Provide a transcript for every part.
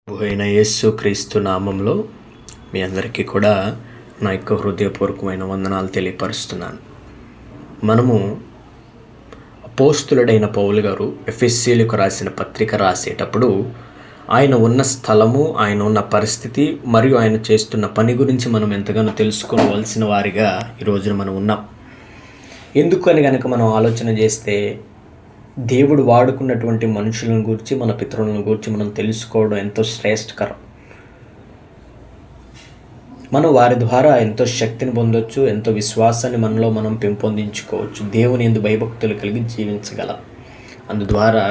అయిన యేసు క్రీస్తు నామంలో మీ అందరికీ కూడా నా యొక్క హృదయపూర్వకమైన వందనాలు తెలియపరుస్తున్నాను. మనము అపోస్తులుడైన పౌలు గారు ఎఫెసీయులకు రాసిన పత్రిక రాసేటప్పుడు ఆయన ఉన్న స్థలము, ఆయన ఉన్న పరిస్థితి మరియు ఆయన చేస్తున్న పని గురించి మనం ఎంతగానో తెలుసుకోవలసిన వారిగా ఈ రోజున మనం ఉన్నాం. ఎందుకని కనుక మనం ఆలోచన చేస్తే దేవుడు వాడుకున్నటువంటి మనుషులను గురించి, మన పితరులను గురించి మనం తెలుసుకోవడం ఎంతో శ్రేష్టకరం. మనం వారి ద్వారా ఎంతో శక్తిని పొందొచ్చు, ఎంతో విశ్వాసాన్ని మనలో మనం పెంపొందించుకోవచ్చు, దేవుని యందు భయభక్తులు కలిగి జీవించగలం. అందుద్వారా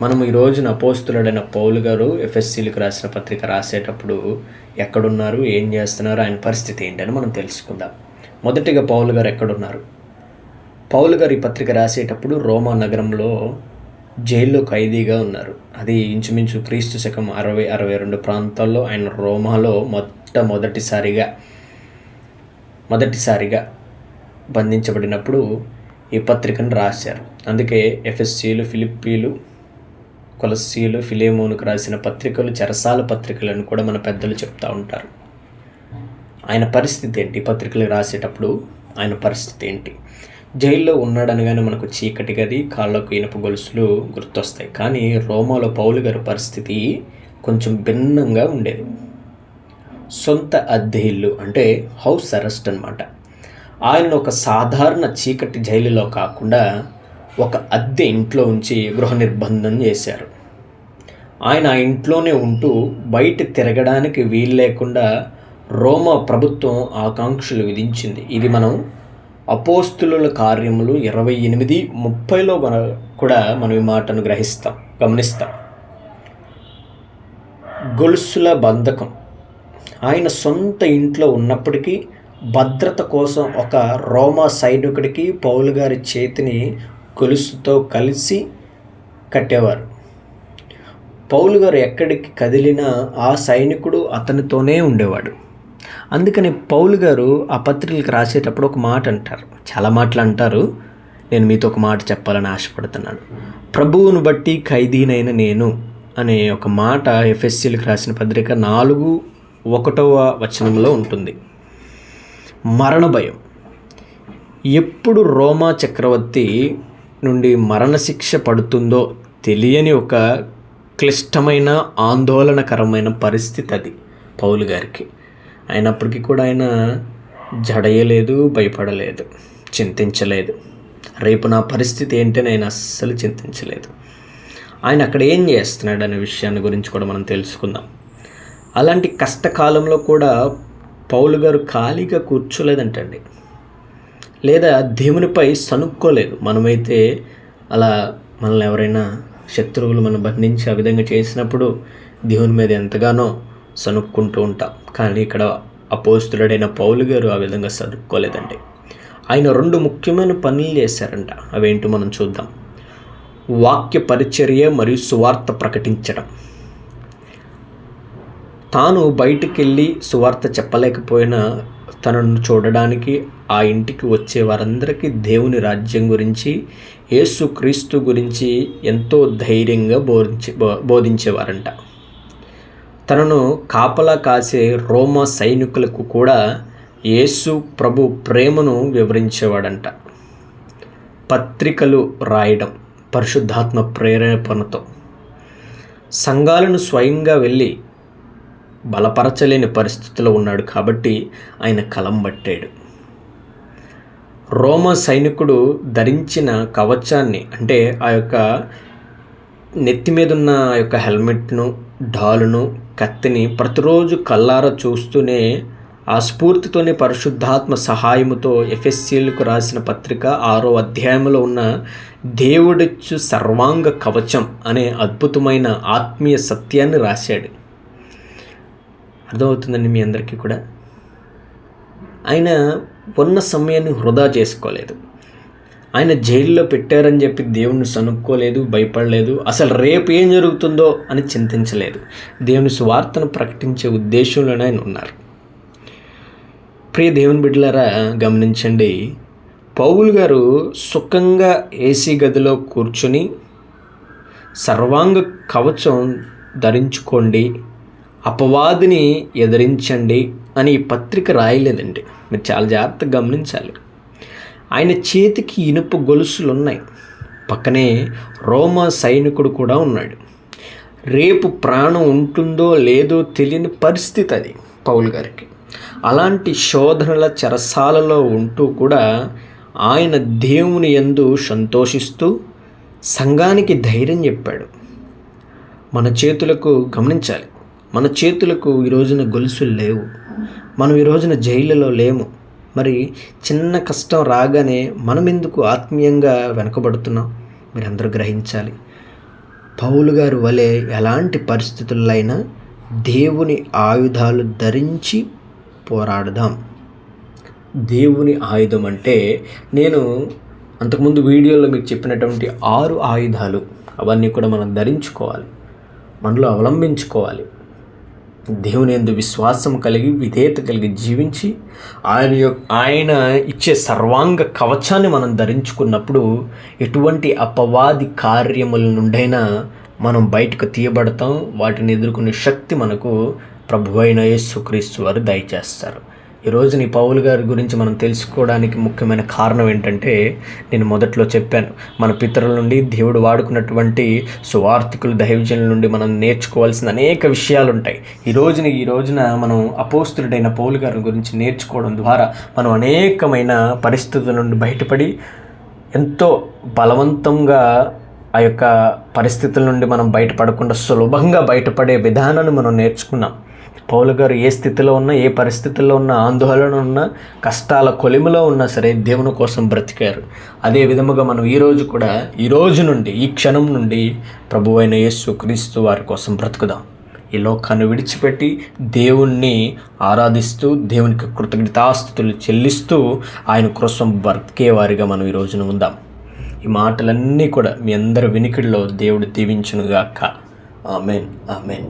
మనం ఈ రోజున అపోస్తులుడైన పౌలు గారు ఎఫెసీయులకు రాసిన పత్రిక రాసేటప్పుడు ఎక్కడున్నారు, ఏం చేస్తున్నారు, ఆయన పరిస్థితి ఏంటని మనం తెలుసుకుందాం. మొదటిగా పౌలు గారు ఎక్కడున్నారు? పౌలు గారు ఈ పత్రిక రాసేటప్పుడు రోమా నగరంలో జైల్లో ఖైదీగా ఉన్నారు. అది ఇంచుమించు క్రీస్తు శకం 60-62 ప్రాంతాల్లో ఆయన రోమాలో మొదటిసారిగా బంధించబడినప్పుడు ఈ పత్రికను రాశారు. అందుకే ఎఫెసీయులు, ఫిలిప్పీలు, కొలస్సీలు, ఫిలేమోనుకు రాసిన పత్రికలు చెరసాల పత్రికలను కూడా మన పెద్దలు చెప్తూ ఉంటారు. ఆయన పరిస్థితి ఏంటి? పత్రికలు రాసేటప్పుడు ఆయన పరిస్థితి ఏంటి? జైల్లో ఉన్నాడనగానే మనకు చీకటి గది, కాళ్ళకు ఇనుప గొలుసులు గుర్తొస్తాయి. కానీ రోమాలో పౌలు గారి పరిస్థితి కొంచెం భిన్నంగా ఉండేది. సొంత అద్దె ఇల్లు, అంటే హౌస్ అరెస్ట్ అనమాట. ఆయన ఒక సాధారణ చీకటి జైలులో కాకుండా ఒక అద్దె ఇంట్లో ఉంచి గృహ నిర్బంధం చేశారు. ఆయన ఆ ఇంట్లోనే ఉంటూ బయట తిరగడానికి వీలు లేకుండా రోమా ప్రభుత్వం ఆకాంక్షలు విధించింది. ఇది మనం అపోస్తులుల కార్యములు 28-30లో కూడా మనం ఈ మాటను గమనిస్తాం. గొలుసుల బంధకం. ఆయన సొంత ఇంట్లో ఉన్నప్పటికీ భద్రత కోసం ఒక రోమా సైనికుడికి పౌలు గారి చేతిని గొలుసుతో కలిసి కట్టేవారు. పౌలు గారు ఎక్కడికి కదిలినా ఆ సైనికుడు అతనితోనే ఉండేవాడు. అందుకని పౌలు గారు ఆ పత్రికలకు రాసేటప్పుడు ఒక మాట అంటారు, చాలా మాటలు అంటారు. నేను మీతో ఒక మాట చెప్పాలని ఆశపడుతున్నాను. ప్రభువును బట్టి ఖైదీనైన నేను అనే ఒక మాట ఎఫెసీయులకు రాసిన పత్రిక 4:1 ఉంటుంది. మరణ భయం. ఎప్పుడు రోమా చక్రవర్తి నుండి మరణశిక్ష పడుతుందో తెలియని ఒక క్లిష్టమైన, ఆందోళనకరమైన పరిస్థితి అది పౌలు గారికి. అయినప్పటికీ కూడా ఆయన జడయలేదు, భయపడలేదు, చింతించలేదు. రేపు నా పరిస్థితి ఏంటని ఆయన అస్సలు చింతించలేదు. ఆయన అక్కడ ఏం చేస్తున్నాడు అనే విషయాన్ని గురించి కూడా మనం తెలుసుకుందాం. అలాంటి కష్టకాలంలో కూడా పౌలు గారు ఖాళీగా కూర్చోలేదంటండి, లేదా దేవునిపై సనుక్కోలేదు. మనమైతే అలా మనల్ని ఎవరైనా శత్రువులు మనం బంధించి ఆ విధంగా చేసినప్పుడు దేవుని మీద ఎంతగానో సనుక్కుంటూ ఉంటాం. కానీ ఇక్కడ అపోస్తులుడైన పౌలు గారు ఆ విధంగా సనుక్కోలేదండి. ఆయన 2 ముఖ్యమైన పనులు చేశారంట. అవేంటో మనం చూద్దాం. వాక్య పరిచర్య మరియు సువార్త ప్రకటించడం. తాను బయటికి వెళ్ళి సువార్త చెప్పలేకపోయినా తనను చూడడానికి ఆ ఇంటికి వచ్చే వారందరికీ దేవుని రాజ్యం గురించి, యేసు క్రీస్తు గురించి ఎంతో ధైర్యంగా బోధించేవారంట. తనను కాపలా కాసే రోమా సైనికులకు కూడా యేసు ప్రభు ప్రేమను వివరించేవాడంట. పత్రికలు రాయడం పరిశుద్ధాత్మ ప్రేరేపణతో. సంఘాలను స్వయంగా వెళ్ళి బలపరచలేని పరిస్థితిలో ఉన్నాడు కాబట్టి ఆయన కలం పట్టాడు. రోమా సైనికుడు ధరించిన కవచాన్ని, అంటే ఆ యొక్క నెత్తి మీద ఉన్న ఆ యొక్క హెల్మెట్ను, డాలును, కత్తిని ప్రతిరోజు కల్లారా చూస్తూనే ఆ స్ఫూర్తితోనే పరిశుద్ధాత్మ సహాయముతో ఎఫెసీయులకు రాసిన పత్రిక 6వ అధ్యాయంలో ఉన్న దేవుడిచ్చు సర్వాంగ కవచం అనే అద్భుతమైన ఆత్మీయ సత్యాన్ని రాశాడు. అర్థమవుతుందండి మీ అందరికీ కూడా. ఆయన ఉన్న సమయాన్ని వృధా చేసుకోలేదు. ఆయన జైల్లో పెట్టారని చెప్పి దేవుణ్ణి సనుక్కోలేదు, భయపడలేదు. అసలు రేపు ఏం జరుగుతుందో అని చింతించలేదు. దేవుని సువార్తను ప్రకటించే ఉద్దేశంలోనే ఆయన ఉన్నారు. ప్రియ దేవుని బిడ్డలారా, గమనించండి. పౌలు గారు సుఖంగా ఏసీ గదిలో కూర్చుని సర్వాంగ కవచం ధరించుకోండి, అపవాదిని ఎదిరించండి అని ఈ పత్రిక రాయలేదండి. మీరు చాలా జాగ్రత్తగా గమనించాలి. ఆయన చేతికి ఇనుప గొలుసులు ఉన్నాయి, పక్కనే రోమా సైనికుడు కూడా ఉన్నాడు. రేపు ప్రాణం ఉంటుందో లేదో తెలియని పరిస్థితి అది పౌలు గారికి. అలాంటి శోధనల చెరసాలలో ఉంటూ కూడా ఆయన దేవుని యందు సంతోషిస్తూ సంఘానికి ధైర్యం చెప్పాడు. మన చేతులకు గమనించాలి, మన చేతులకు ఈ రోజున గొలుసులు లేవు, మనం ఈ రోజున జైలులో లేము. మరి చిన్న కష్టం రాగానే మనం ఎందుకు ఆత్మీయంగా వెనకబడుతున్నాం? మీరందరూ గ్రహించాలి. పౌలు గారు వలె ఎలాంటి పరిస్థితుల్లో అయినా దేవుని ఆయుధాలు ధరించి పోరాడదాం. దేవుని ఆయుధం అంటే నేను అంతకుముందు వీడియోలో మీకు చెప్పినటువంటి 6 ఆయుధాలు, అవన్నీ కూడా మనం ధరించుకోవాలి, మనలో అవలంబించుకోవాలి. దేవుని యందు విశ్వాసం కలిగి విధేయత కలిగి జీవించి ఆయన ఇచ్చే సర్వాంగ కవచాన్ని మనం ధరించుకున్నప్పుడు ఎటువంటి అపవాది కార్యముల నుండైనా మనం బయటకు తీయబడతాం. వాటిని ఎదుర్కొనే శక్తి మనకు ప్రభువైన యేసుక్రీస్తు వారు దయచేస్తారు. ఈరోజు నీ పౌలు గారి గురించి మనం తెలుసుకోవడానికి ముఖ్యమైన కారణం ఏంటంటే, నేను మొదట్లో చెప్పాను, మన పితరుల నుండి దేవుడు వాడుకున్నటువంటి సువార్థికులు దైవజనుల నుండి మనం నేర్చుకోవాల్సిన అనేక విషయాలు ఉంటాయి. ఈ రోజున మనం అపోస్తులుడైన పౌలు గారి గురించి నేర్చుకోవడం ద్వారా మనం అనేకమైన పరిస్థితుల నుండి బయటపడి ఎంతో బలవంతంగా ఆ యొక్క పరిస్థితుల నుండి మనం బయటపడకుండా సులభంగా బయటపడే విధానాన్ని మనం నేర్చుకున్నాం. పౌలు గారు ఏ స్థితిలో ఉన్నా, ఏ పరిస్థితుల్లో ఉన్నా, ఆందోళన ఉన్నా, కష్టాల కొలిమిలో ఉన్నా సరే దేవుని కోసం బ్రతికారు. అదే విధముగా మనం ఈ రోజు నుండి, ఈ క్షణం నుండి ప్రభువైన యేసుక్రీస్తు వారి కోసం బ్రతుకుదాం. ఈ లోకాన్ని విడిచిపెట్టి దేవుణ్ణి ఆరాధిస్తూ, దేవునికి కృతజ్ఞతాస్తుతులు చెల్లిస్తూ ఆయన కోసం బ్రతికేవారిగా మనం ఈ రోజున ఉందాం. ఈ మాటలన్నీ కూడా మీ అందరి వినికిడిలో దేవుడు దీవించునుగాక. Amen, amen.